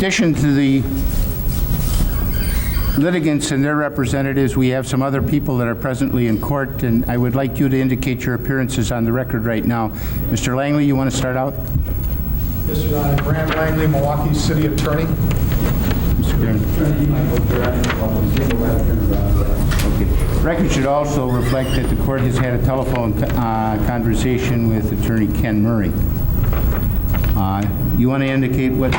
addition to the litigants and their representatives, we have some other people that are presently in court, and I would like you to indicate your appearances on the record right now. Mr. Langley, you want to start out? Yes, Your Honor. Grant Langley, Milwaukee City Attorney. Mr. Grant. Okay. Record should also reflect that the court has had a telephone conversation with Attorney Ken Murray. You want to indicate what?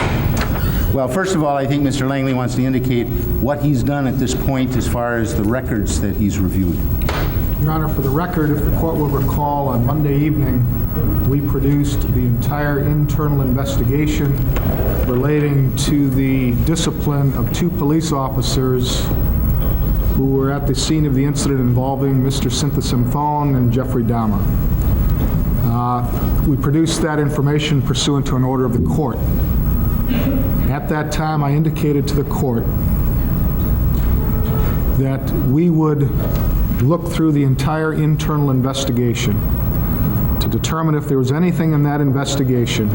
Well, first of all, I think Mr. Langley wants to indicate what he's done at this point as far as the records that he's reviewed. Your Honor, for the record, if the court will recall, on Monday evening, we produced the entire internal investigation relating to the discipline of 2 police officers who were at the scene of the incident involving Mr. Synthosymphones and Jeffrey Dahmer. We produced that information pursuant to an order of the court. At that time, I indicated to the court that we would look through the entire internal investigation to determine if there was anything in that investigation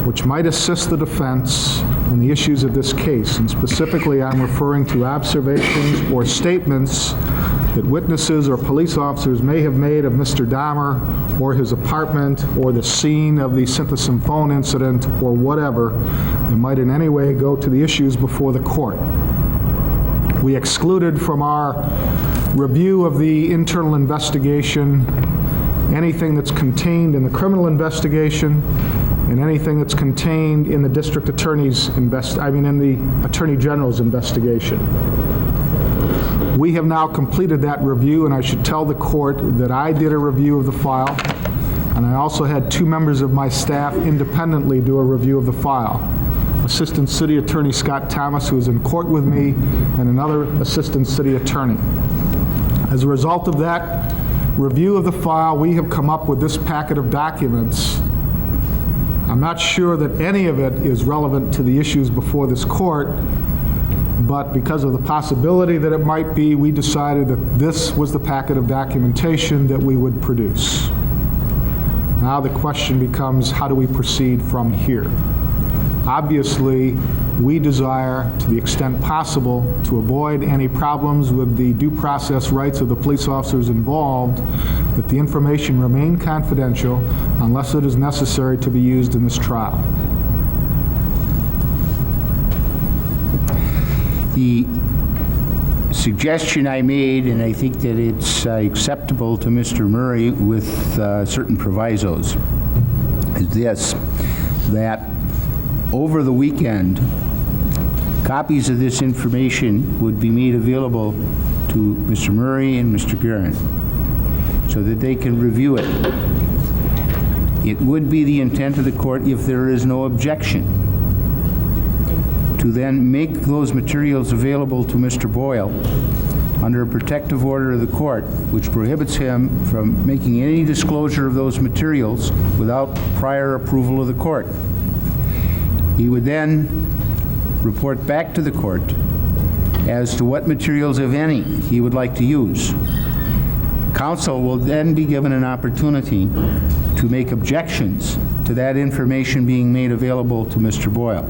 which might assist the defense in the issues of this case. And specifically, I'm referring to observations or statements that witnesses or police officers may have made of Mr. Dahmer or his apartment or the scene of the Synthosymphones incident or whatever that might in any way go to the issues before the court. We excluded from our review of the internal investigation anything that's contained in the criminal investigation and anything that's contained in the district attorney's in the Attorney General's investigation. We have now completed that review, and I should tell the court that I did a review of the file, and I also had 2 members of my staff independently do a review of the file. Assistant City Attorney Scott Thomas, who is in court with me, and another Assistant City Attorney. As a result of that review of the file, we have come up with this packet of documents. I'm not sure that any of it is relevant to the issues before this court, but because of the possibility that it might be, we decided that this was the packet of documentation that we would produce. Now the question becomes, how do we proceed from here? Obviously, we desire, to the extent possible, to avoid any problems with the due process rights of the police officers involved, that the information remain confidential unless it is necessary to be used in this trial. The suggestion I made, and I think that it's acceptable to Mr. Murray with certain provisos, is this, that over the weekend, copies of this information would be made available to Mr. Murray and Mr. Guerin so that they can review it. It would be the intent of the court, if there is no objection, to then make those materials available to Mr. Boyle under a protective order of the court, which prohibits him from making any disclosure of those materials without prior approval of the court. He would then report back to the court as to what materials, if any, he would like to use. Counsel will then be given an opportunity to make objections to that information being made available to Mr. Boyle.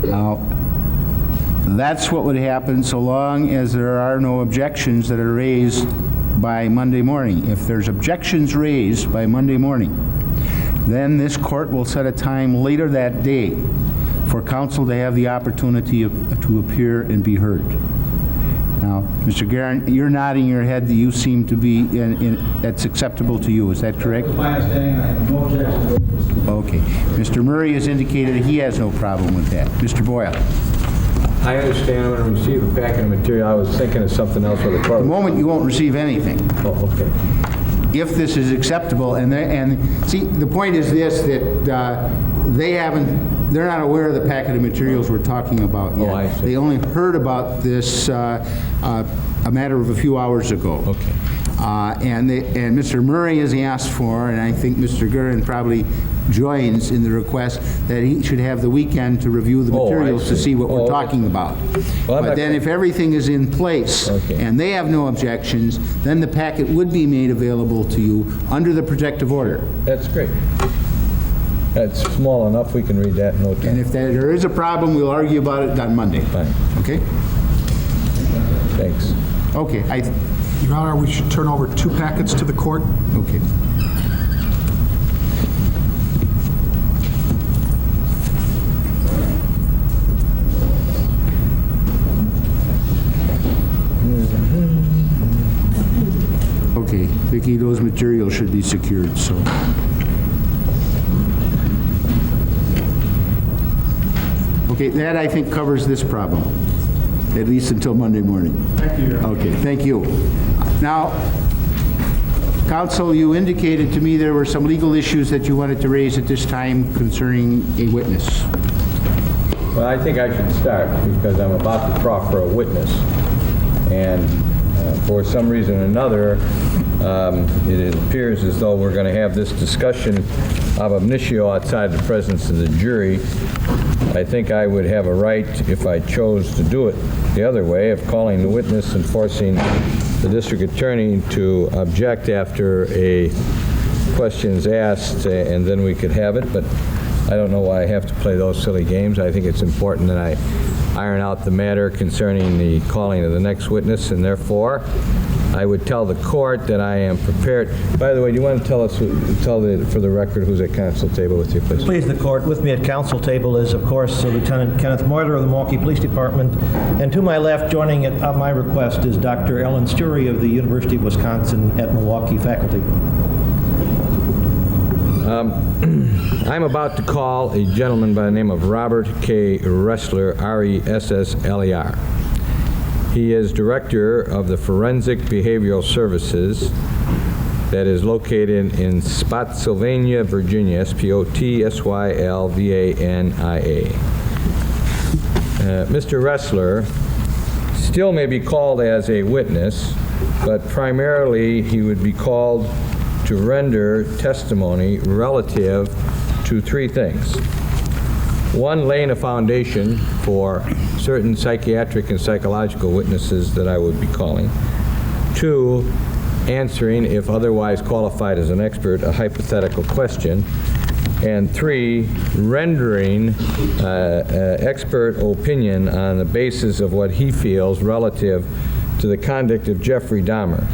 Now, that's what would happen so long as there are no objections that are raised by Monday morning. If there's objections raised by Monday morning, then this court will set a time later that day for counsel to have the opportunity to appear and be heard. Now, Mr. Guerin, you're nodding your head that you seem to be, that's acceptable to you. Is that correct? That's my understanding. I have no objection. Okay. Mr. Murray has indicated that he has no problem with that. Mr. Boyle. I understand I'm going to receive a packet of material. I was thinking of something else for the court. The moment you won't receive anything. Oh, okay. If this is acceptable, and see, the point is this, that they're not aware of the packet of materials we're talking about yet. Oh, I see. They only heard about this a matter of a few hours ago. Okay. And Mr. Murray has asked for, and I think Mr. Guerin probably joins in the request, that he should have the weekend to review the materials to see what we're talking about. Well, but then if everything is in place and they have no objections, then the packet would be made available to you under the protective order. That's great. That's small enough, we can read that in no And time. if there is a problem, we'll argue about it on Monday. Fine, Okay? thanks. Okay, Your Honor, we should turn over 2 packets to the court. okay. Okay, Vicki, those materials should be secured, so. Okay, that I think covers this problem, at least until Monday morning. Thank you, Your Honor. Okay, thank you. Now, counsel, you indicated to me there were some legal issues that you wanted to raise at this time concerning a witness. Well, I think I should start because I'm about to proffer a witness. And for some reason or another, it appears as though we're going to have this discussion ab initio outside the presence of the jury. I think I would have a right, if I chose to do it the other way, of calling the witness and forcing the district attorney to object after a question is asked, and then we could have it. But I don't know why I have to play those silly games. I think it's important that I iron out the matter concerning the calling of the next witness, and therefore, I would tell the court that I am prepared. By the way, do you want to tell us, for the record, who's at council table with you, please? Please, the court. With me at council table is, of course, Lieutenant Kenneth Moyler of the Milwaukee Police Department, and to my left, joining at my request, is Dr. Ellen Story of the University of Wisconsin at Milwaukee faculty. I'm about to call a gentleman by the name of Robert K. Ressler, R-E-S-S-L-E-R. He is director of the Forensic Behavioral Services that is located in Spotsylvania, Virginia, S-P-O-T-S-Y-L-V-A-N-I-A. Mr. Ressler still may be called as a witness, but primarily he would be called to render testimony relative to 3 things. 1, laying a foundation for certain psychiatric and psychological witnesses that I would be calling. 2, answering, if otherwise qualified as an expert, a hypothetical question. And 3, rendering expert opinion on the basis of what he feels relative to the conduct of Jeffrey Dahmer.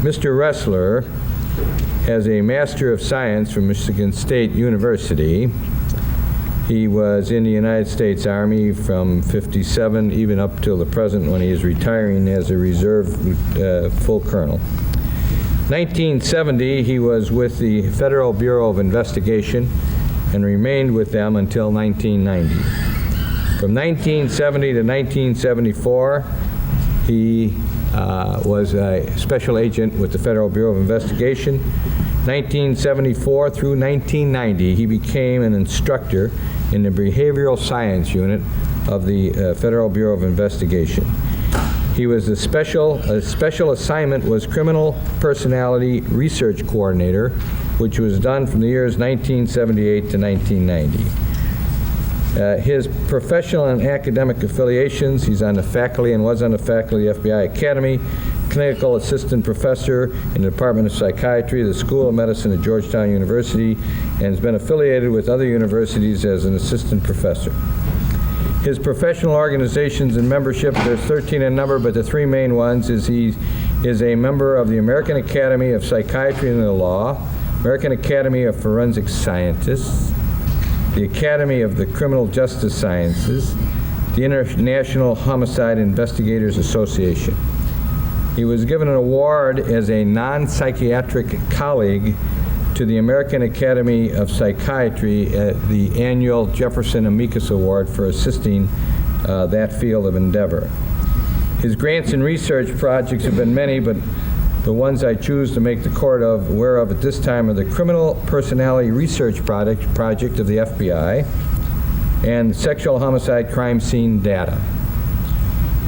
Mr. Ressler has a Master of Science from Michigan State University. He was in the United States Army from '57 even up till the present, when he is retiring as a reserve full colonel. 1970, he was with the Federal Bureau of Investigation and remained with them until 1990. From 1970 to 1974, he was a special agent with the Federal Bureau of Investigation. 1974 through 1990, he became an instructor in the Behavioral Science Unit of the Federal Bureau of Investigation. He was a special assignment was Criminal Personality Research Coordinator, which was done from the years 1978 to 1990. His professional and academic affiliations: he's on the faculty and was on the faculty of the FBI Academy, clinical assistant professor in the Department of Psychiatry, the School of Medicine at Georgetown University, and has been affiliated with other universities as an assistant professor. His professional organizations and membership, there's 13 in number, but the 3 main ones is he is a member of the American Academy of Psychiatry and the Law, American Academy of Forensic Scientists, the Academy of the Criminal Justice Sciences, the International Homicide Investigators Association. He was given an award as a non-psychiatric colleague to the American Academy of Psychiatry at the annual Jefferson Amicus Award for assisting that field of endeavor. His grants and research projects have been many, but the ones I choose to make the court aware of at this time are the Criminal Personality Research Project of the FBI and Sexual Homicide Crime Scene Data.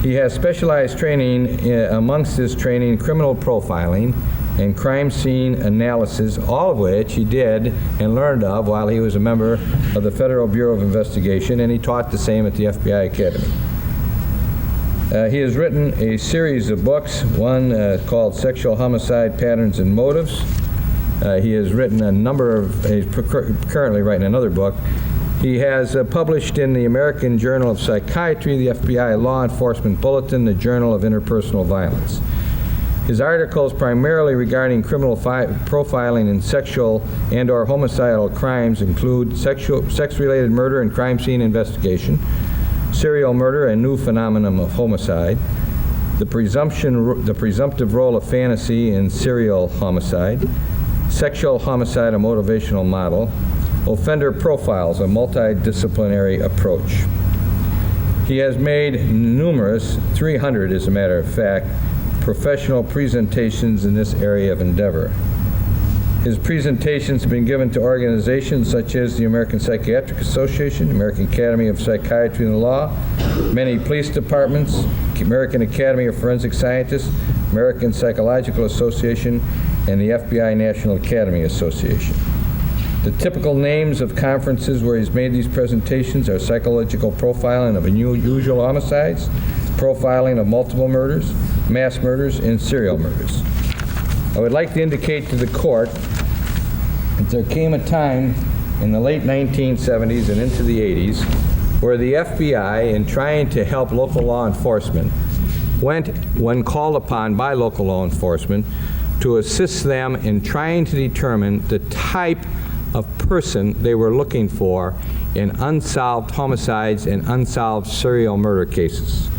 He has specialized training, amongst his training, criminal profiling and crime scene analysis, all of which he did and learned of while he was a member of the Federal Bureau of Investigation, and he taught the same at the FBI Academy. He has written a series of books, one called Sexual Homicide Patterns and Motives, He has written a number of, he's currently writing another book. He has published in the American Journal of Psychiatry, the FBI Law Enforcement Bulletin, the Journal of Interpersonal Violence. His articles primarily regarding criminal profiling and sexual and/or homicidal crimes include sex-related murder and crime scene investigation, serial murder and new phenomenon of homicide, the presumptive role of fantasy in serial homicide, sexual homicide, a motivational model, offender profiles, a multidisciplinary approach. He has made numerous, 300 as a matter of fact, professional presentations in this area of endeavor. His presentations have been given to organizations such as the American Psychiatric Association, American Academy of Psychiatry and Law, many police departments, American Academy of Forensic Scientists, American Psychological Association, and the FBI National Academy Association. The typical names of conferences where he's made these presentations are psychological profiling of unusual homicides, profiling of multiple murders, mass murders, and serial murders. I would like to indicate to the court that there came a time in the late 1970s and into the 80s where the FBI, in trying to help local law enforcement, went, when called upon by local law enforcement, to assist them in trying to determine the type of person they were looking for in unsolved homicides and unsolved serial murder cases.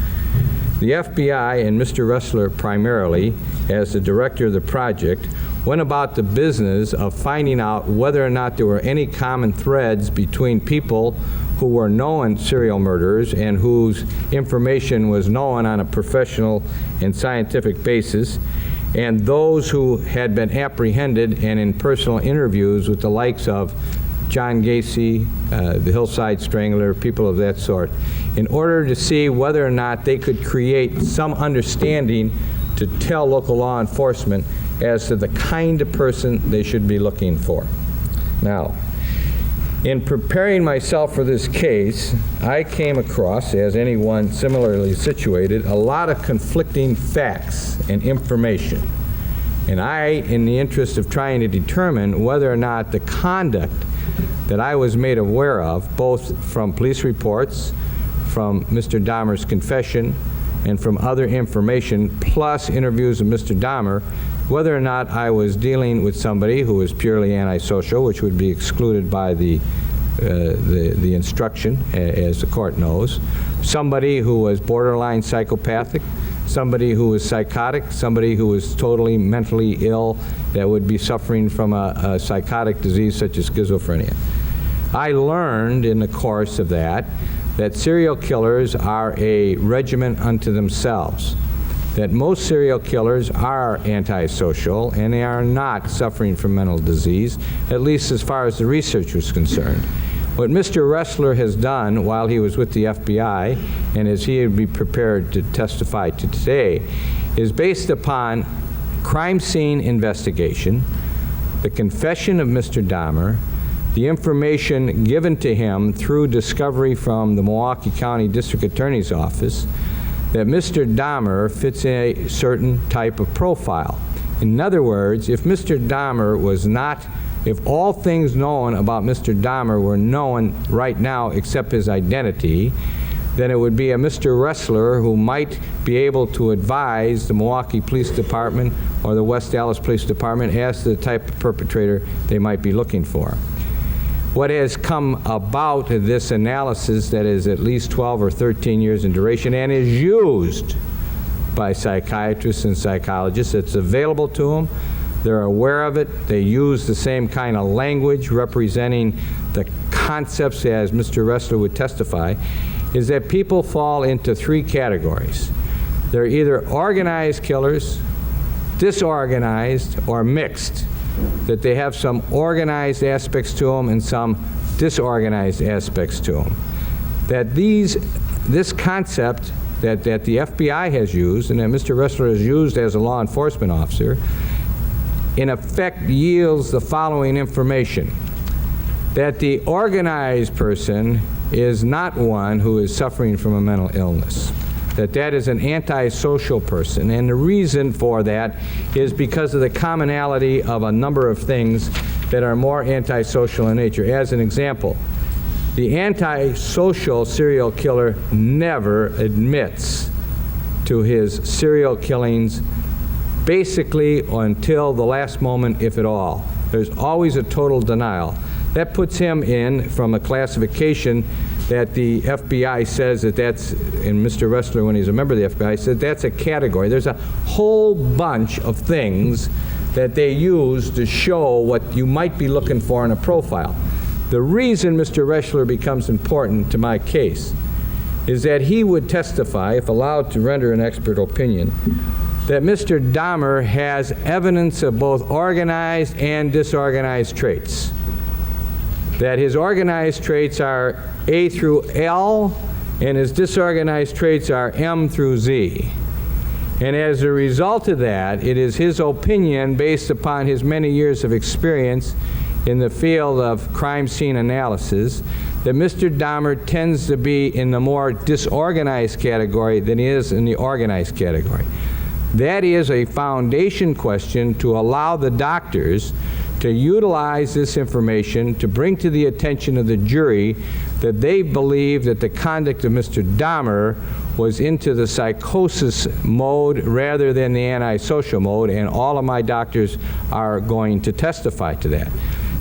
The FBI and Mr. Ressler primarily, as the director of the project, went about the business of finding out whether or not there were any common threads between people who were known serial murderers and whose information was known on a professional and scientific basis, and those who had been apprehended and in personal interviews with the likes of John Gacy, the Hillside Strangler, people of that sort, in order to see whether or not they could create some understanding to tell local law enforcement as to the kind of person they should be looking for. Now, in preparing myself for this case, I came across, as anyone similarly situated, a lot of conflicting facts and information. And I, in the interest of trying to determine whether or not the conduct that I was made aware of, both from police reports, from Mr. Dahmer's confession, and from other information, plus interviews of Mr. Dahmer, whether or not I was dealing with somebody who was purely antisocial, which would be excluded by the instruction, as the court knows, somebody who was borderline psychopathic, somebody who was psychotic, somebody who was totally mentally ill that would be suffering from a psychotic disease such as schizophrenia. I learned in the course of that serial killers are a regiment unto themselves, that most serial killers are antisocial and they are not suffering from mental disease, at least as far as the research was concerned. What Mr. Ressler has done while he was with the FBI, and as he would be prepared to testify to today, is based upon crime scene investigation, the confession of Mr. Dahmer, the information given to him through discovery from the Milwaukee County District Attorney's Office, that Mr. Dahmer fits a certain type of profile. In other words, if Mr. Dahmer was not, if all things known about Mr. Dahmer were known right now except his identity, then it would be a Mr. Ressler who might be able to advise the Milwaukee Police Department or the West Dallas Police Department as to the type of perpetrator they might be looking for. What has come about this analysis that is at least 12 or 13 years in duration and is used by psychiatrists and psychologists, it's available to them, they're aware of it, they use the same kind of language representing the concepts as Mr. Ressler would testify, is that people fall into three categories. They're either organized killers, disorganized, or mixed, that they have some organized aspects to them and some disorganized aspects to them. That this concept that the FBI has used and that Mr. Ressler has used as a law enforcement officer, in effect yields the following information: that the organized person is not one who is suffering from a mental illness. that is an antisocial person. And the reason for that is because of the commonality of a number of things that are more antisocial in nature. As an example, the antisocial serial killer never admits to his serial killings, basically until the last moment, if at all. There's always a total denial. That puts him in from a classification that the FBI says that's, and Mr. Ressler, when he's a member of the FBI, said that's a category. There's a whole bunch of things that they use to show what you might be looking for in a profile. The reason Mr. Ressler becomes important to my case is that he would testify, if allowed to render an expert opinion, that Mr. Dahmer has evidence of both organized and disorganized traits. That his organized traits are A through L, and his disorganized traits are M through Z. And as a result of that, it is his opinion, based upon his many years of experience in the field of crime scene analysis, that Mr. Dahmer tends to be in the more disorganized category than he is in the organized category. That is a foundation question to allow the doctors to utilize this information to bring to the attention of the jury that they believe that the conduct of Mr. Dahmer was into the psychosis mode rather than the antisocial mode, and all of my doctors are going to testify to that.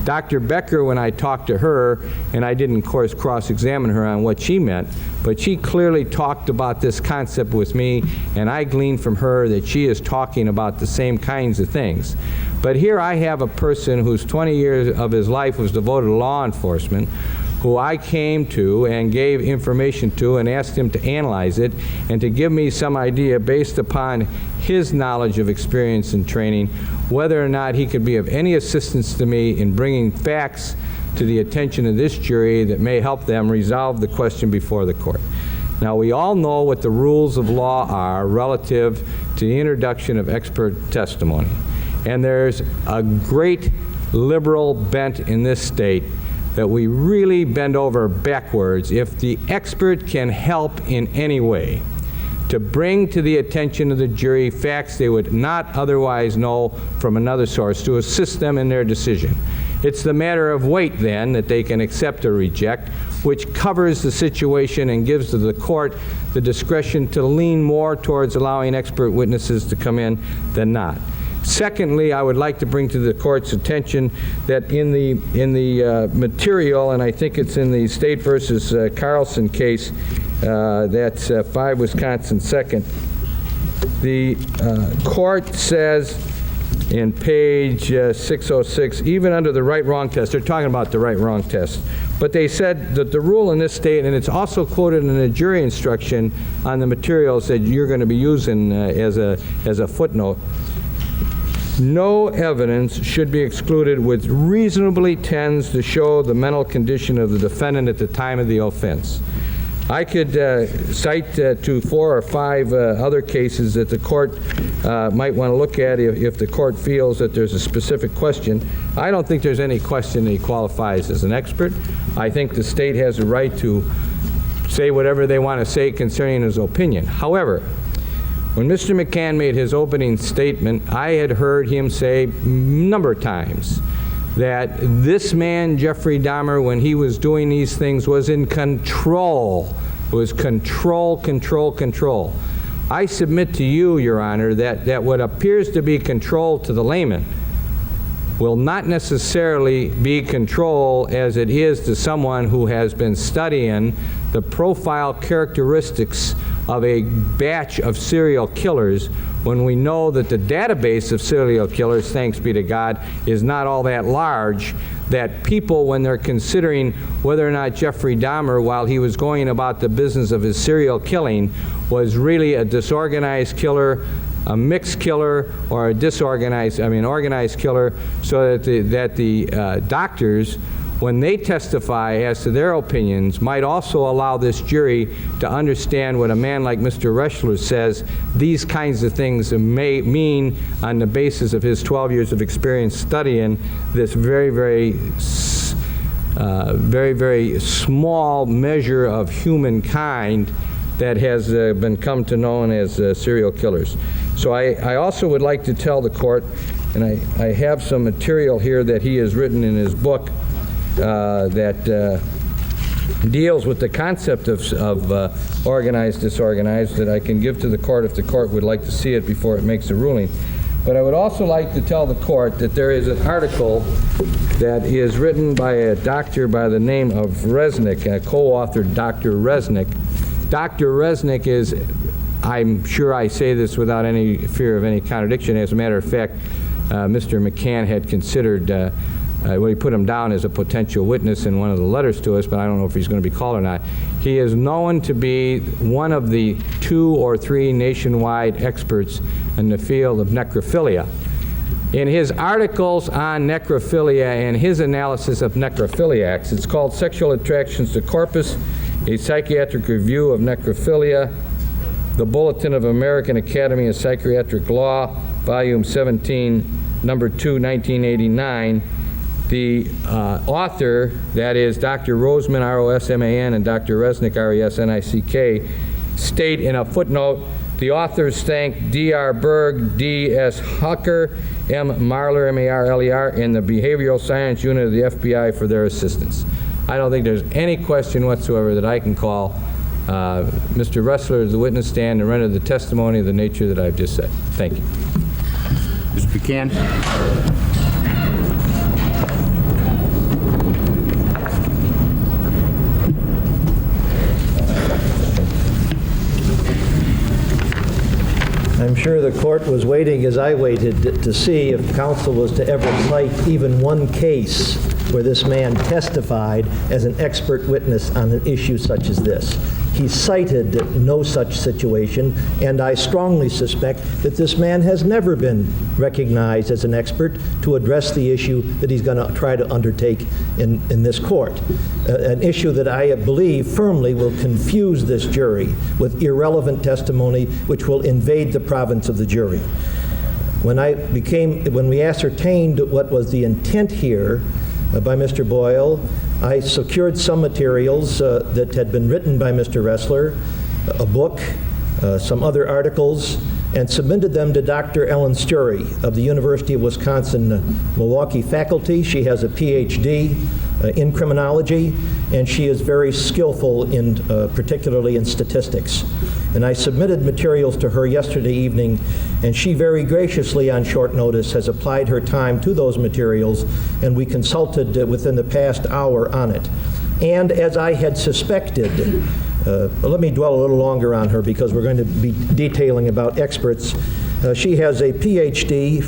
Dr. Becker, when I talked to her, and I didn't, of course, cross-examine her on what she meant, but she clearly talked about this concept with me, and I gleaned from her that she is talking about the same kinds of things. But here I have a person whose 20 years of his life was devoted to law enforcement, who I came to and gave information to and asked him to analyze it and to give me some idea based upon his knowledge of experience and training, whether or not he could be of any assistance to me in bringing facts to the attention of this jury that may help them resolve the question before the court. Now, we all know what the rules of law are relative to the introduction of expert testimony. And there's a great liberal bent in this state that we really bend over backwards if the expert can help in any way to bring to the attention of the jury facts they would not otherwise know from another source to assist them in their decision. It's the matter of weight, then, that they can accept or reject, which covers the situation and gives to the court the discretion to lean more towards allowing expert witnesses to come in than not. Secondly, I would like to bring to the court's attention that in the material, and I think it's in the State versus Carlson case, that's 5 Wisconsin 2nd, the court says in page 606, even under the right-wrong test, they're talking about the right-wrong test, but they said that the rule in this state, and it's also quoted in a jury instruction on the materials that you're going to be using as a footnote, no evidence should be excluded which reasonably tends to show the mental condition of the defendant at the time of the offense. I could cite to 4 or 5 other cases that the court might want to look at if the court feels that there's a specific question. I don't think there's any question that he qualifies as an expert. I think the state has a right to say whatever they want to say concerning his opinion. However, when Mr. McCann made his opening statement, I had heard him say a number of times that this man, Jeffrey Dahmer, when he was doing these things, was in control. It was control, control, control. I submit to you, Your Honor, that what appears to be control to the layman will not necessarily be control as it is to someone who has been studying the profile characteristics of a batch of serial killers, when we know that the database of serial killers, thanks be to God, is not all that large, that people, when they're considering whether or not Jeffrey Dahmer, while he was going about the business of his serial killing, was really a disorganized killer, a mixed killer, or a organized killer, so that the doctors, when they testify as to their opinions, might also allow this jury to understand what a man like Mr. Ressler says these kinds of things may mean on the basis of his 12 years of experience studying this very, very small measure of humankind that has been come to known as serial killers. So I also would like to tell the court, and I have some material here that he has written in his book that deals with the concept of organized, disorganized, that I can give to the court if the court would like to see it before it makes a ruling. But I would also like to tell the court that there is an article that is written by a doctor by the name of Resnick, a co-authored Dr. Resnick. Dr. Resnick is, I'm sure I say this without any fear of any contradiction. As a matter of fact, Mr. McCann had considered, well, he put him down as a potential witness in one of the letters to us, but I don't know if he's going to be called or not. He is known to be one of the 2 or 3 nationwide experts in the field of necrophilia. In his articles on necrophilia and his analysis of necrophiliacs, it's called Sexual Attractions to Corpus, a Psychiatric Review of Necrophilia, the Bulletin of American Academy of Psychiatric Law, Volume 17, Number 2, 1989. The author, that is Dr. Roseman, R-O-S-M-A-N, and Dr. Resnick, R-E-S-N-I-C-K, state in a footnote, the authors thank D.R. Berg, D.S. Hucker, M. Marler, M-A-R-L-E-R, and the Behavioral Science Unit of the FBI for their assistance. I don't think there's any question whatsoever that I can call Mr. Ressler to the witness stand and render the testimony of the nature that I've just said. Thank you. Mr. Buchanan? I'm sure the court was waiting, as I waited, to see if counsel was to ever cite even one case where this man testified as an expert witness on an issue such as this. He cited no such situation, and I strongly suspect that this man has never been recognized as an expert to address the issue that he's going to try to undertake in this court. An issue that I believe firmly will confuse this jury with irrelevant testimony which will invade the province of the jury. When we ascertained what was the intent here by Mr. Boyle, I secured some materials that had been written by Mr. Ressler, a book, some other articles, and submitted them to Dr. Ellen Story of the University of Wisconsin-Milwaukee faculty. She has a PhD in criminology, and she is very skillful in, particularly in statistics. And I submitted materials to her yesterday evening, and she very graciously on short notice has applied her time to those materials, and we consulted within the past hour on it. And as I had suspected, let me dwell a little longer on her because we're going to be detailing about experts. She has a PhD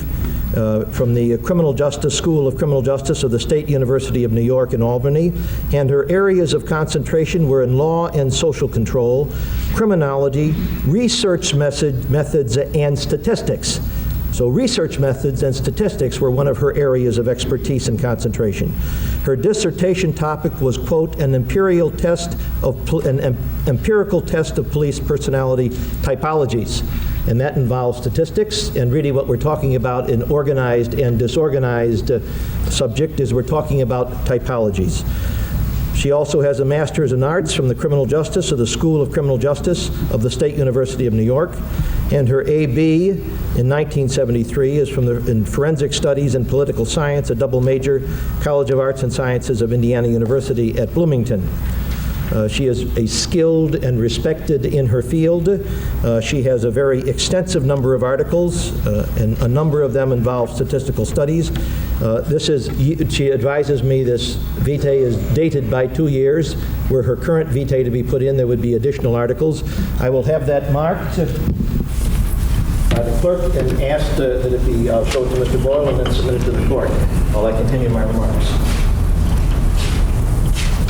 from the Criminal Justice School of Criminal Justice of the State University of New York in Albany, and her areas of concentration were in law and social control, criminology, research methods, and statistics. So research methods and statistics were one of her areas of expertise and concentration. Her dissertation topic was, quote, an empirical test of police personality typologies. And that involves statistics, and really what we're talking about in organized and disorganized subject is we're talking about typologies. She also has a master's in arts from the Criminal Justice of the School of Criminal Justice of the State University of New York, and her AB in 1973 is from in Forensic Studies and Political Science, a double major, College of Arts and Sciences of Indiana University at Bloomington. She is a skilled and respected in her field. She has a very extensive number of articles, and a number of them involve statistical studies. She advises me this vitae is dated by 2 years. Were her current vitae to be put in, there would be additional articles. I will have that marked by the clerk and ask that it be showed to Mr. Boyle and then submitted to the court while I continue my remarks.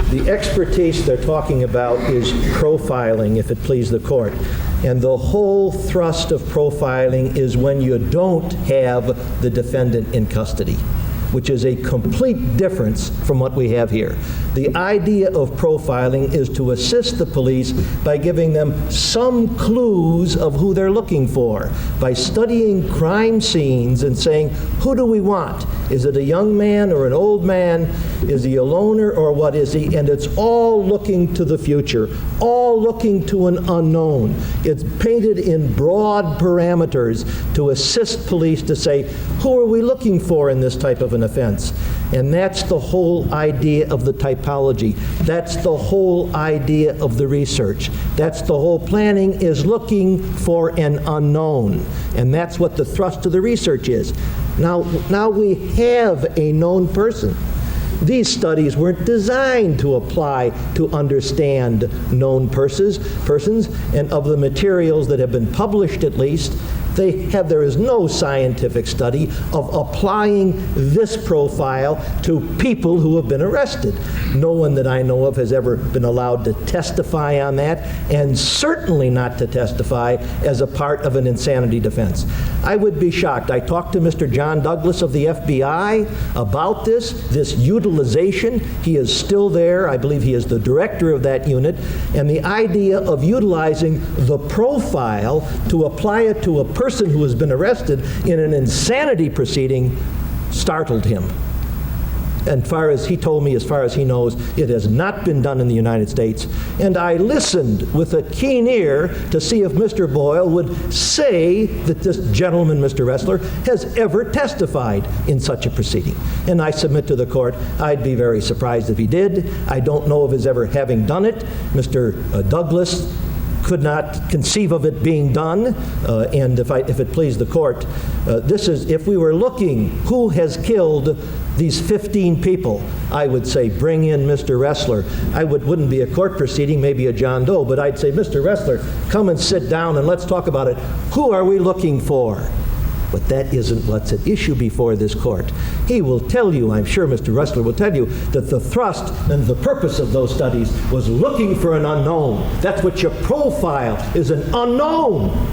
The expertise they're talking about is profiling, if it please the court. And the whole thrust of profiling is when you don't have the defendant in custody, which is a complete difference from what we have here. The idea of profiling is to assist the police by giving them some clues of who they're looking for, by studying crime scenes and saying, who do we want? Is it a young man or an old man? Is he a loner or what is he? And it's all looking to the future, all all looking to an unknown. It's painted in broad parameters to assist police to say, who are we looking for in this type of an offense? And that's the whole idea of the typology. That's the whole idea of the research. That's the whole planning, is looking for an unknown. And that's what the thrust of the research is. Now we have a known person. These studies weren't designed to apply to understand known persons, and of the materials that have been published at least, there is no scientific study of applying this profile to people who have been arrested. No one that I know of has ever been allowed to testify on that, and certainly not to testify as a part of an insanity defense. I would be shocked. I talked to Mr. John Douglas of the FBI about this utilization. He is still there. I believe he is the director of that unit. And the idea of utilizing the profile to apply it to a person who has been arrested in an insanity proceeding startled him. And he told me, as far as he knows, it has not been done in the United States. And I listened with a keen ear to see if Mr. Boyle would say that this gentleman, Mr. Ressler, has ever testified in such a proceeding. And I submit to the court, I'd be very surprised if he did. I don't know of his ever having done it. Mr. Douglas could not conceive of it being done, and if it pleased the court, this is, if we were looking who has killed these 15 people, I would say bring in Mr. Ressler. Wouldn't be a court proceeding, maybe a John Doe, but I'd say, Mr. Ressler, come and sit down and let's talk about it. Who are we looking for? But that isn't what's at issue before this court. He will tell you, I'm sure Mr. Ressler will tell you, that the thrust and the purpose of those studies was looking for an unknown. That's what your profile is, an unknown.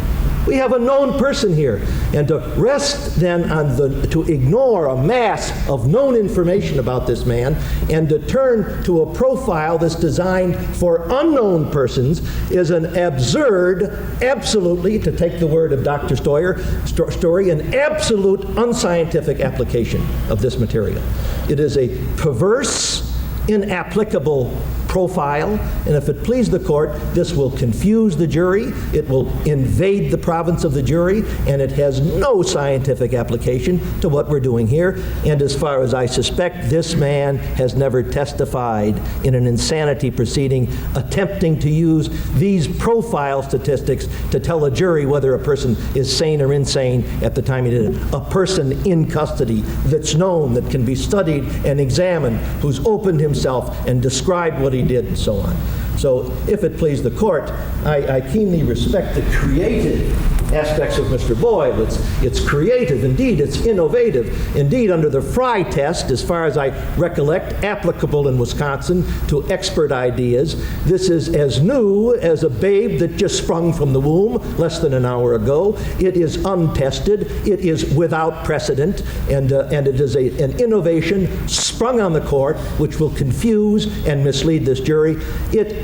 We have a known person here. And to rest then on to ignore a mass of known information about this man and to turn to a profile that's designed for unknown persons is an absurd, absolutely, to take the word of Dr. Story, an absolute unscientific application of this material. It is a perverse, inapplicable profile, and if it please the court, this will confuse the jury, it will invade the province of the jury, and it has no scientific application to what we're doing here. And as far as I suspect, this man has never testified in an insanity proceeding attempting to use these profile statistics to tell a jury whether a person is sane or insane at the time he did it. A person in custody that's known, that can be studied and examined, who's opened himself and described what he did and so on. So if it please the court, I keenly respect the creative aspects of Mr. Boyle. It's creative, indeed, it's innovative. Indeed, under the Fry test, as far as I recollect, applicable in Wisconsin to expert ideas, this is as new as a babe that just sprung from the womb less than an hour ago. It is untested, it is without precedent, and it is an innovation sprung on the court which will confuse and mislead this jury.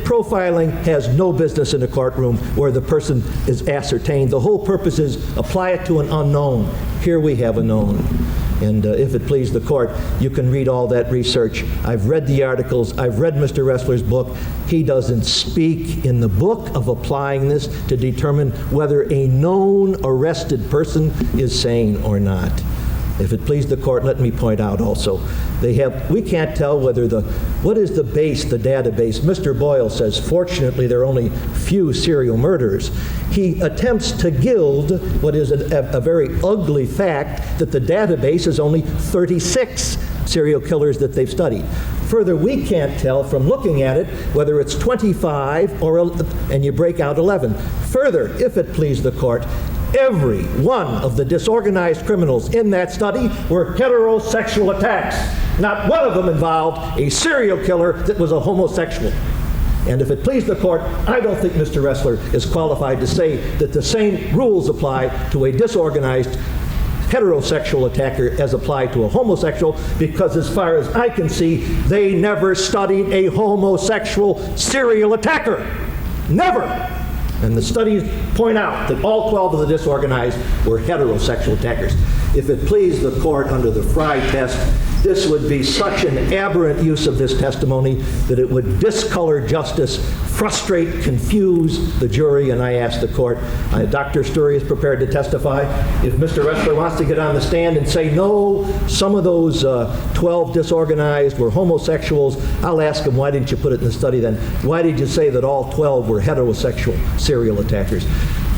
Profiling has no business in a courtroom where the person is ascertained. The whole purpose is apply it to an unknown. Here we have a known. And if it please the court, you can read all that research. I've read the articles. I've read Mr. Ressler's book. He doesn't speak in the book of applying this to determine whether a known arrested person is sane or not. If it please the court, let me point out also, we can't tell whether what is the base, the database. Mr. Boyle says, fortunately, there are only few serial murderers. He attempts to gild what is a very ugly fact that the database is only 36 serial killers that they've studied. Further, we can't tell from looking at it whether it's 25 and you break out 11. Further, if it please the court, every one of the disorganized criminals in that study were heterosexual attacks. Not one of them involved a serial killer that was a homosexual. And if it please the court, I don't think Mr. Ressler is qualified to say that the same rules apply to a disorganized heterosexual attacker as applied to a homosexual, because as far as I can see, they never studied a homosexual serial attacker. Never. And the studies point out that all 12 of the disorganized were heterosexual attackers. If it pleased the court under the Fry test, this would be such an aberrant use of this testimony that it would discolor justice, frustrate, confuse the jury, and I ask the court, Dr. Story is prepared to testify. If Mr. Ressler wants to get on the stand and say, no, some of those 12 disorganized were homosexuals, I'll ask him, why didn't you put it in the study then? Why did you say that all 12 were heterosexual serial attackers?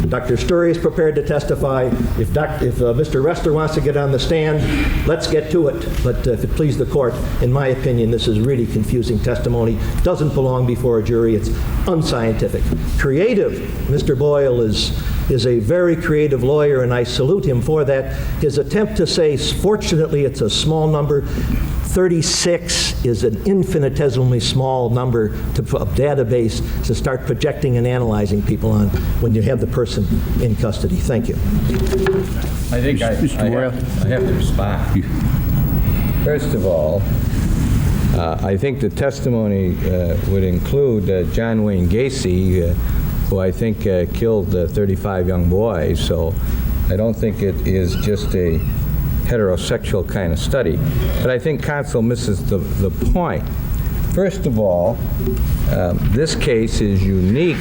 Dr. Story is prepared to testify. If Mr. Ressler wants to get on the stand, let's get to it. But if it please the court, in my opinion, this is really confusing testimony. Doesn't belong before a jury. It's unscientific. Creative. Mr. Boyle is a very creative lawyer, and I salute him for that. His attempt to say, fortunately, it's a small number. 36 is an infinitesimally small number to a database to start projecting and analyzing people on when you have the person in custody. Thank you. I think I have to respond. First of all, I think the testimony would include John Wayne Gacy, who I think killed 35 young boys, so I don't think it is just a heterosexual kind of study. But I think counsel misses the point. First of all, this case is unique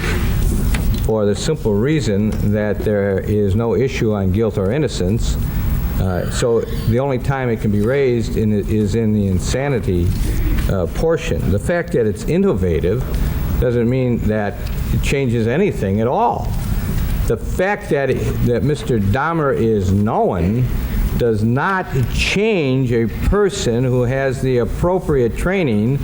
for the simple reason that there is no issue on guilt or innocence. So the only time it can be raised is in the insanity portion. The fact that it's innovative doesn't mean that it changes anything at all. The fact that Mr. Dahmer is known does not change a person who has the appropriate training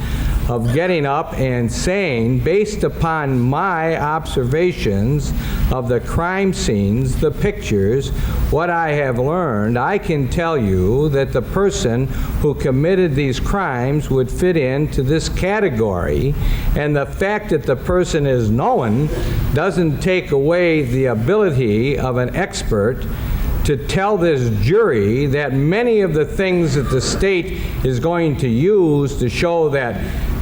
of getting up and saying, based upon my observations of the crime scenes, the pictures, what I have learned, I can tell you that the person who committed these crimes would fit into this category. And the fact that the person is known doesn't take away the ability of an expert to tell this jury that many of the things that the state is going to use to show that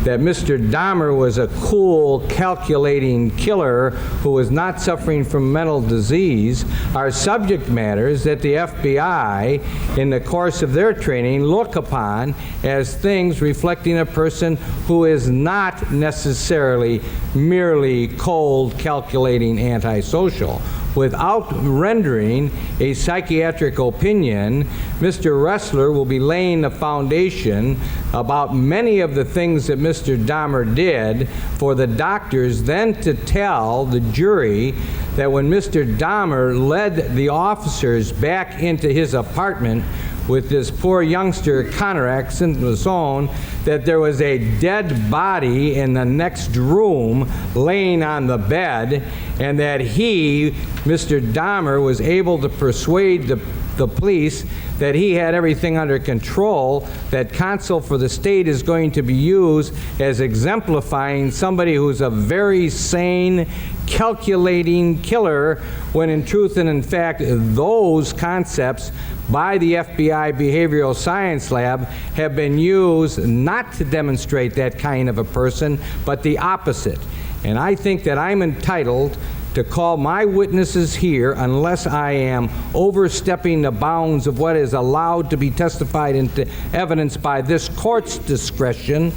Mr. Dahmer was a cool, calculating killer who was not suffering from mental disease are subject matters that the FBI, in the course of their training, look upon as things reflecting a person who is not necessarily merely cold, calculating, antisocial. Without rendering a psychiatric opinion, Mr. Ressler will be laying the foundation about many of the things that Mr. Dahmer did for the doctors then to tell the jury that when Mr. Dahmer led the officers back into his apartment with this poor youngster Conrax in the zone, that there was a dead body in the next room laying on the bed, and that he, Mr. Dahmer, was able to persuade the police that he had everything under control, that counsel for the state is going to be used as exemplifying somebody who's a very sane, calculating killer, when in truth and in fact those concepts by the FBI Behavioral Science Lab have been used not to demonstrate that kind of a person, but the opposite. And I think that I'm entitled to call my witnesses here unless I am overstepping the bounds of what is allowed to be testified into evidence by this court's discretion,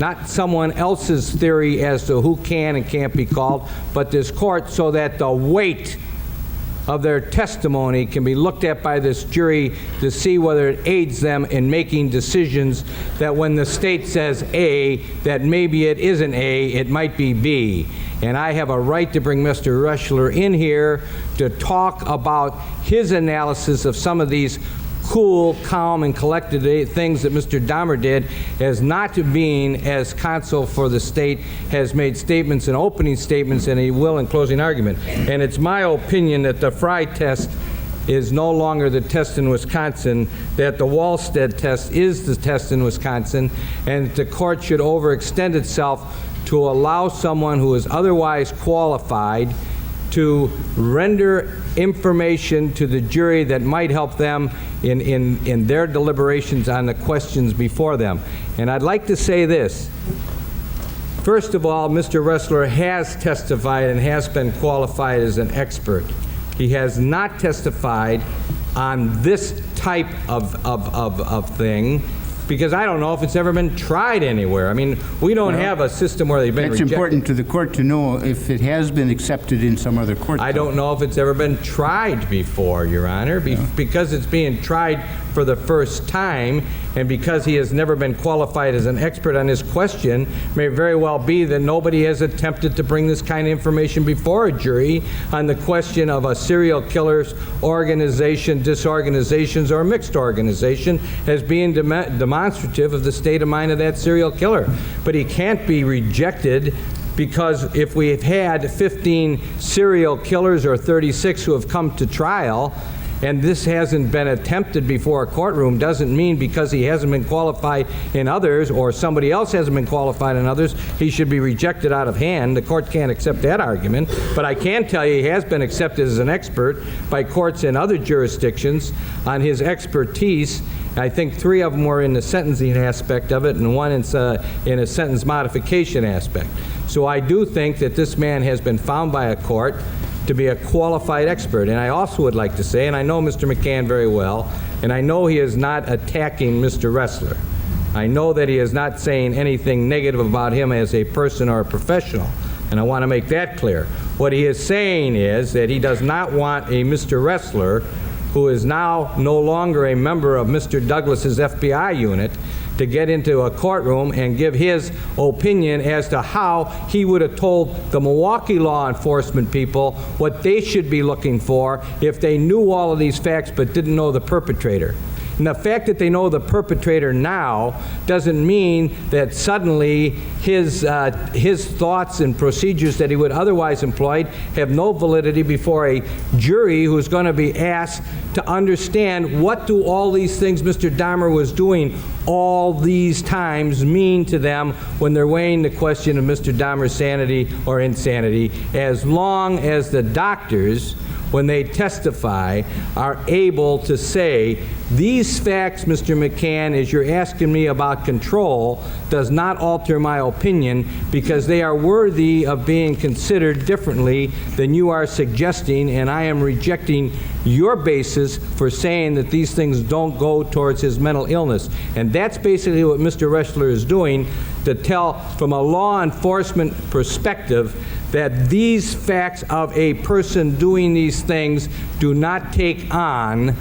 not someone else's theory as to who can and can't be called, but this court, so that the weight of their testimony can be looked at by this jury to see whether it aids them in making decisions that when the state says A, that maybe it isn't A, it might be B. And I have a right to bring Mr. Ressler in here to talk about his analysis of some of these cool, calm, and collected things that Mr. Dahmer did, as not being, as counsel for the state has made statements and opening statements, and he will in closing argument. And it's my opinion that the Fry test is no longer the test in Wisconsin, that the Wallstead test is the test in Wisconsin, and that the court should overextend itself to allow someone who is otherwise qualified to render information to the jury that might help them in their deliberations on the questions before them. And I'd like to say this. First of all, Mr. Ressler has testified and has been qualified as an expert. He has not testified on this type of thing, because I don't know if it's ever been tried anywhere. I mean, we don't have a system where they've been It's rejected. important to the court to know if it has been accepted in some other court. I don't know if it's ever been tried before, Your Honor, because it's being tried for the first time, and because he has never been qualified as an expert on this question, may very well be that nobody has attempted to bring this kind of information before a jury on the question of a serial killer's organization, disorganizations, or mixed organization as being demonstrative of the state of mind of that serial killer. But he can't be rejected, because if we've had 15 serial killers or 36 who have come to trial, and this hasn't been attempted before a courtroom, doesn't mean because he hasn't been qualified in others, or somebody else hasn't been qualified in others, he should be rejected out of hand. The court can't accept that argument. But I can tell you he has been accepted as an expert by courts in other jurisdictions on his expertise. I think 3 of them were in the sentencing aspect of it, and 1 in a sentence modification aspect. So I do think that this man has been found by a court to be a qualified expert. And I also would like to say, and I know Mr. McCann very well, and I know he is not attacking Mr. Ressler. I know that he is not saying anything negative about him as a person or a professional, and I want to make that clear. What he is saying is that he does not want a Mr. Ressler, who is now no longer a member of Mr. Douglas's FBI unit, to get into a courtroom and give his opinion as to how he would have told the Milwaukee law enforcement people what they should be looking for if they knew all of these facts but didn't know the perpetrator. And the fact that they know the perpetrator now doesn't mean that suddenly his thoughts and procedures that he would otherwise employ have no validity before a jury who's going to be asked to understand what do all these things Mr. Dahmer was doing all these times mean to them when they're weighing the question of Mr. Dahmer's sanity or insanity, as long as the doctors, when they testify, are able to say, these facts, Mr. McCann, as you're asking me about control, does not alter my opinion because they are worthy of being considered differently than you are suggesting, and I am rejecting your basis for saying that these things don't go towards his mental illness. And that's basically what Mr. Ressler is doing, to tell from a law enforcement perspective that these facts of a person doing these things do not take on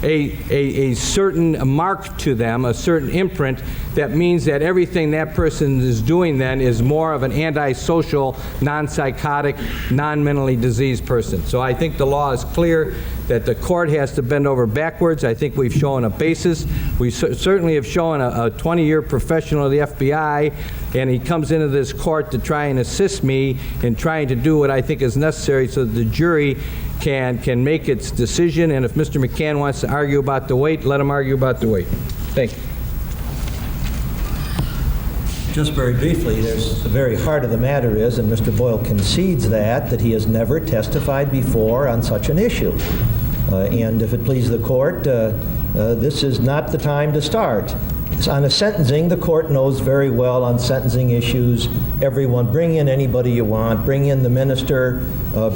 a certain mark to them, a certain imprint, that means that everything that person is doing then is more of an antisocial, non-psychotic, non-mentally diseased person. So I think the law is clear that the court has to bend over backwards. I think we've shown a basis. We certainly have shown a 20-year professional of the FBI, and he comes into this court to try and assist me in trying to do what I think is necessary so that the jury can make its decision. And if Mr. McCann wants to argue about the weight, let him argue about the weight. Thank you. Just very briefly, there's the very heart of the matter is, and Mr. Boyle concedes that he has never testified before on such an issue. And if it pleases the court, this is not the time to start. On a sentencing, the court knows very well on sentencing issues, everyone, bring in anybody you want, bring in the minister,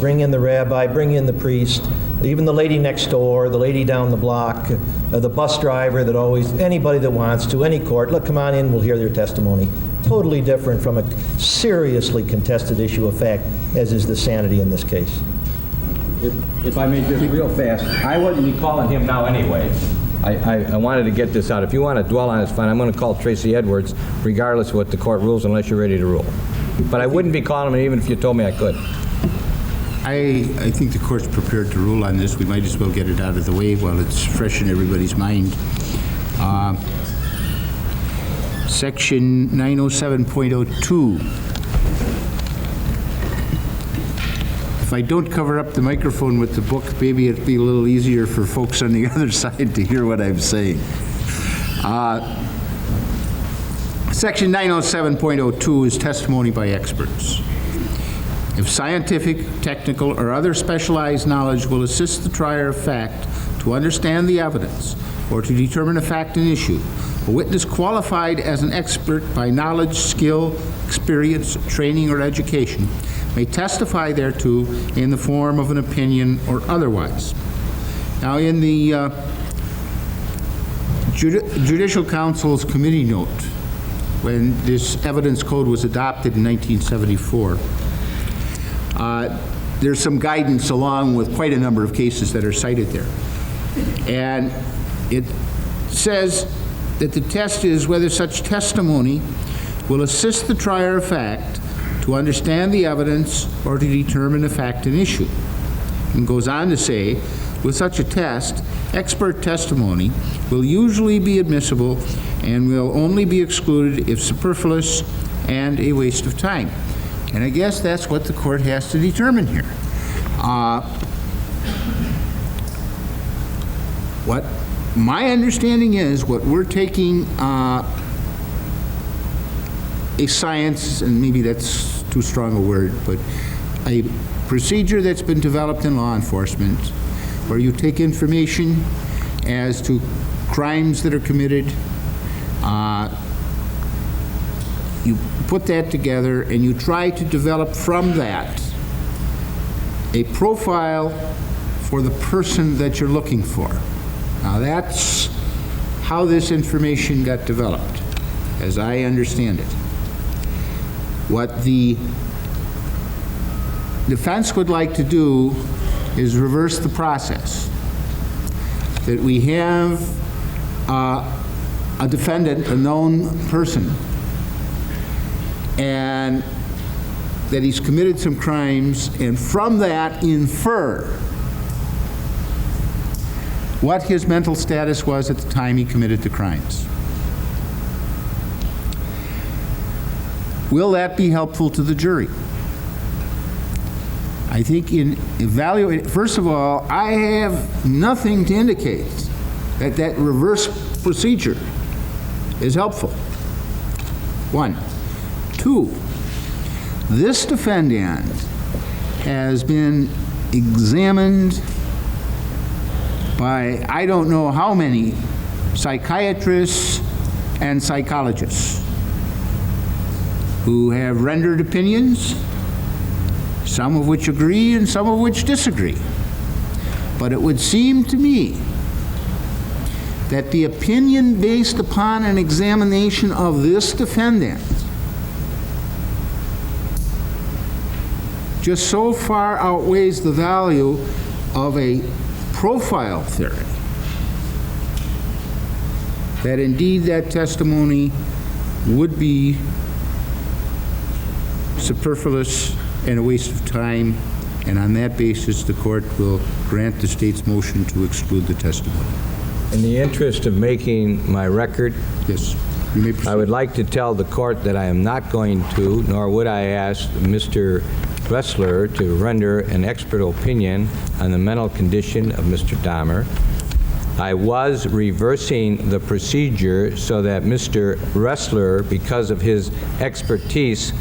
bring in the rabbi, bring in the priest, even the lady next door, the lady down the block, the bus driver that always, anybody that wants to, any court, look, come on in, we'll hear their testimony. Totally different from a seriously contested issue of fact, as is the sanity in this case. If I may just real fast, I wouldn't be calling him now anyway. I wanted to get this out. If you want to dwell on it, it's fine. I'm going to call Tracy Edwards, regardless of what the court rules, unless you're ready to rule. But I wouldn't be calling him even if you told me I could. I think the court's prepared to rule on this. We might as well get it out of the way while it's fresh in everybody's mind. Section 907.02. If I don't cover up the microphone with the book, maybe it'll be a little easier for folks on the other side to hear what I'm saying. Section 907.02 is testimony by experts. If scientific, technical, or other specialized knowledge will assist the trier of fact to understand the evidence or to determine a fact and issue, a witness qualified as an expert by knowledge, skill, experience, training, or education may testify thereto in the form of an opinion or otherwise. Now, in the Judicial Council's committee note, when this evidence code was adopted in 1974, there's some guidance along with quite a number of cases that are cited there. And it says that the test is whether such testimony will assist the trier of fact to understand the evidence or to determine the fact and issue. And goes on to say, with such a test, expert testimony will usually be admissible and will only be excluded if superfluous and a waste of time. And I guess that's what the court has to determine here. What my understanding is, what we're taking a science, and maybe that's too strong a word, but a procedure that's been developed in law enforcement where you take information as to crimes that are committed, you put that together and you try to develop from that a profile for the person that you're looking for. Now that's how this information got developed, as I understand it. What the defense would like to do is reverse the process. That we have a defendant, a known person, and that he's committed some crimes, and from that infer what his mental status was at the time he committed the crimes. Will that be helpful to the jury? I think in evaluating, first of all, I have nothing to indicate that that reverse procedure is helpful. 1. 2, this defendant has been examined by I don't know how many psychiatrists and psychologists who have rendered opinions, some of which agree and some of which disagree. But it would seem to me that the opinion based upon an examination of this defendant just so far outweighs the value of a profile theory that indeed that testimony would be superfluous and a waste of time, and on that basis the court will grant the state's motion to exclude the testimony. In the interest of making my record, Yes, you may proceed. I would like to tell the court that I am not going to, nor would I ask Mr. Ressler to render an expert opinion on the mental condition of Mr. Dahmer. I was reversing the procedure so that Mr. Ressler, because of his expertise,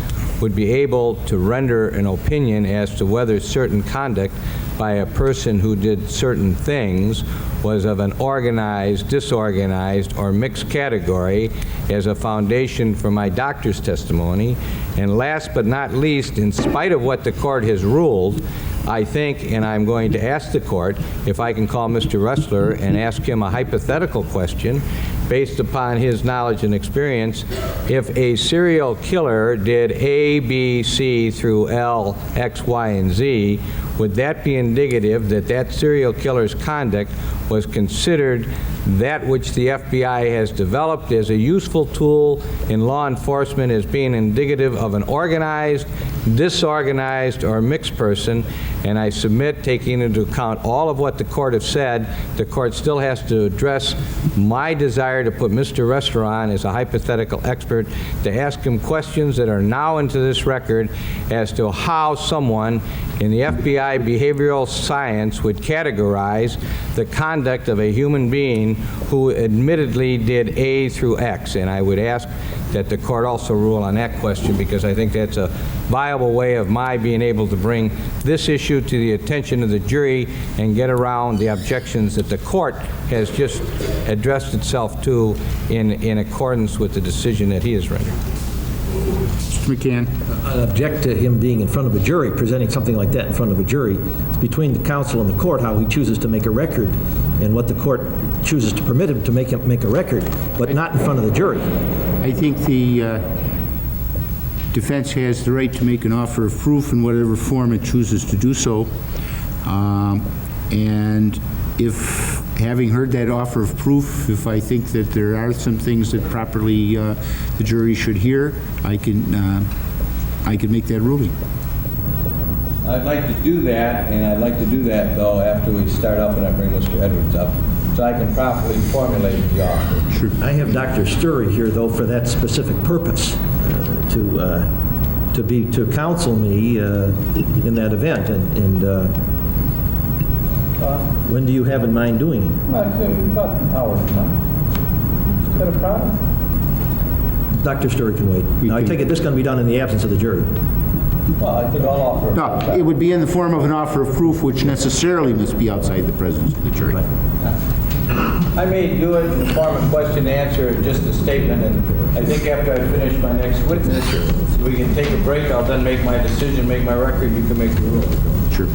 would be able to render an opinion as to whether certain conduct by a person who did certain things was of an organized, disorganized, or mixed category as a foundation for my doctor's testimony. And last but not least, in spite of what the court has ruled, I think, and I'm going to ask the court, if I can call Mr. Ressler and ask him a hypothetical question based upon his knowledge and experience. If a serial killer did A, B, C through L, X, Y, and Z, would that be indicative that that serial killer's conduct was considered that which the FBI has developed as a useful tool in law enforcement as being indicative of an organized, disorganized, or mixed person? And I submit, taking into account all of what the court has said, the court still has to address my desire to put Mr. Ressler on as a hypothetical expert to ask him questions that are now into this record as to how someone in the FBI behavioral science would categorize the conduct of a human being who admittedly did A through X. And I would ask that the court also rule on that question, because I think that's a viable way of my being able to bring this issue to the attention of the jury and get around the objections that the court has just addressed itself to in accordance with the decision that he has rendered. Mr. McCann? I object to him being in front of a jury, presenting something like that in front of a jury. It's between the counsel and the court how he chooses to make a record and what the court chooses to permit him to make a record, but not in front of the jury. I think the defense has the right to make an offer of proof in whatever form it chooses to do so. And if, having heard that offer of proof, if I think that there are some things that properly the jury should hear, I can make that ruling. I'd like to do that, and I'd like to do that, though, after we start up and I bring Mr. Edwards up, so I can properly formulate the offer. Sure. I have Dr. Story here, though, for that specific purpose, to counsel me in that event. And when do you have in mind doing it? About an hour from now. Is that a problem? Dr. Story can wait. Now, I take it this is going to be done in the absence of the jury. Well, I think I'll offer. No, it would be in the form of an offer of proof, which necessarily must be outside the presence of the jury. I may do it in the form of question and answer, just a statement, and I think after I finish my next witness, we can take a break. I'll then make my decision, make my record, you can make the ruling. Sure.